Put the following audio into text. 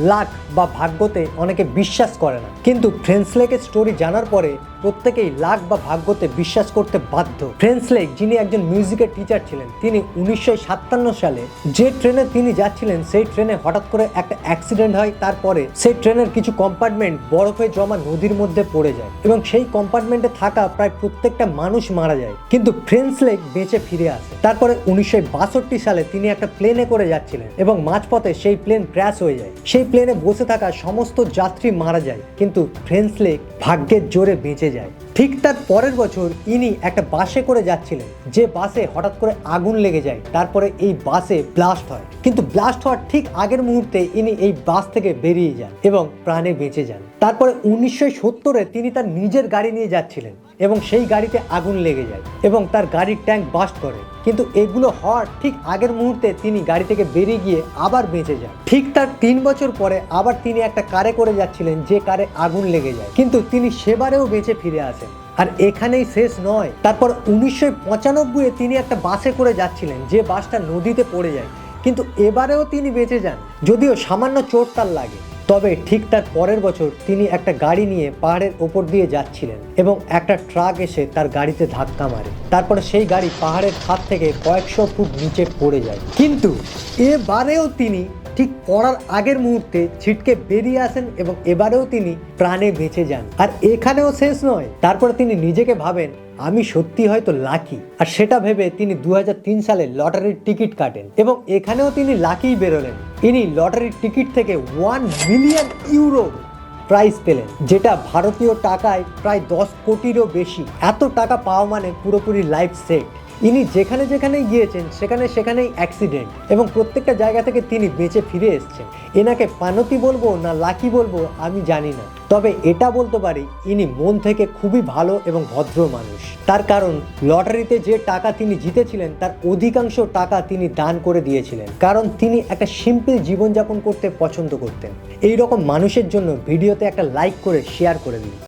লাক বা ভাগ্যতে অনেকে বিশ্বাস করে না, কিন্তু ফ্রেন্সলেকের স্টোরি জানার পরে প্রত্যেকেই লাক বা ভাগ্যতে বিশ্বাস করতে বাধ্য। ফ্রেন্সলেক, যিনি একজন মিউজিকের টিচার ছিলেন, তিনি 1957 সালে যে ট্রেনে তিনি যাচ্ছিলেন সেই ট্রেনে হঠাৎ করে একটা অ্যাক্সিডেন্ট হয়। তারপরে সেই ট্রেনের কিছু কম্পার্টমেন্ট বরফে জমা নদীর মধ্যে পড়ে যায় এবং সেই কম্পার্টমেন্টে থাকা প্রায় প্রত্যেকটা মানুষ মারা যায়, কিন্তু ফ্রেন্সলেক বেঁচে ফিরে আসে। তারপরে 1962 সালে তিনি একটা প্লেনে করে যাচ্ছিলেন এবং মাঝপথে সেই প্লেন ক্র্যাশ হয়ে যায়। সেই প্লেনে বসে থাকা সমস্ত যাত্রী মারা যায়, কিন্তু ফ্রেন্সলেক ভাগ্যের জোরে বেঁচে যায়। ঠিক তার পরের বছর ইনি একটা বাসে করে যাচ্ছিলেন, যে বাসে হঠাৎ করে আগুন লেগে যায়। তারপরে এই বাসে ব্লাস্ট হয়, কিন্তু ব্লাস্ট হওয়ার ঠিক আগের মুহূর্তে ইনি এই বাস থেকে বেরিয়ে যান এবং প্রাণে বেঁচে যান। তারপরে 1970-এ তিনি তার নিজের গাড়ি নিয়ে যাচ্ছিলেন এবং সেই গাড়িতে আগুন লেগে যায় এবং তার গাড়ির ট্যাঙ্ক বাস্ট করে, কিন্তু এগুলো হওয়ার ঠিক আগের মুহূর্তে তিনি গাড়ি থেকে বেরিয়ে গিয়ে আবার বেঁচে যান। ঠিক তার 3 বছর পরে আবার তিনি একটা কারে করে যাচ্ছিলেন, যে কারে আগুন লেগে যায়, কিন্তু তিনি সেবারেও বেঁচে ফিরে আসেন। আর এখানেই শেষ নয়, তারপর 1995-এ তিনি একটা বাসে করে যাচ্ছিলেন, যে বাসটা নদীতে পড়ে যায়, কিন্তু এবারেও তিনি বেঁচে যান, যদিও সামান্য চোট তার লাগে। তবে ঠিক তার পরের বছর তিনি একটা গাড়ি নিয়ে পাহাড়ের ওপর দিয়ে যাচ্ছিলেন এবং একটা ট্রাক এসে তার গাড়িতে ধাক্কা মারে। তারপরে সেই গাড়ি পাহাড়ের খাদ থেকে কয়েকশো ফুট নিচে পড়ে যায়, কিন্তু এবারেও তিনি ঠিক পড়ার আগের মুহূর্তে ছিটকে বেরিয়ে আসেন এবং এবারেও তিনি প্রাণে বেঁচে যান। আর এখানেও শেষ নয়, তারপরে তিনি নিজেকে ভাবেন আমি সত্যি হয়তো লাকি, আর সেটা ভেবে তিনি 2003 সালে লটারির টিকিট কাটেন এবং এখানেও তিনি লাকিই বেরোলেন। ইনি লটারির টিকিট থেকে 1 মিলিয়ন ইউরো প্রাইজ পেলেন, যেটা ভারতীয় টাকায় প্রায় 10 কোটিরও বেশি। এত টাকা পাওয়া মানে পুরোপুরি লাইফ সেট। ইনি যেখানে যেখানে গিয়েছেন সেখানেই অ্যাক্সিডেন্ট এবং প্রত্যেকটা জায়গা থেকে তিনি বেঁচে ফিরে এসেছেন। এনাকে পানতি বলবো না লাকি বলবো আমি জানি না, তবে এটা বলতে পারি ইনি মন থেকে খুবই ভালো এবং ভদ্র মানুষ। তার কারণ লটারিতে যে টাকা তিনি জিতেছিলেন তার অধিকাংশ টাকা তিনি দান করে দিয়েছিলেন, কারণ তিনি একটা সিম্পল জীবনযাপন করতে পছন্দ করতেন। এই রকম মানুষের জন্য ভিডিওতে একটা লাইক করে শেয়ার করে দিন।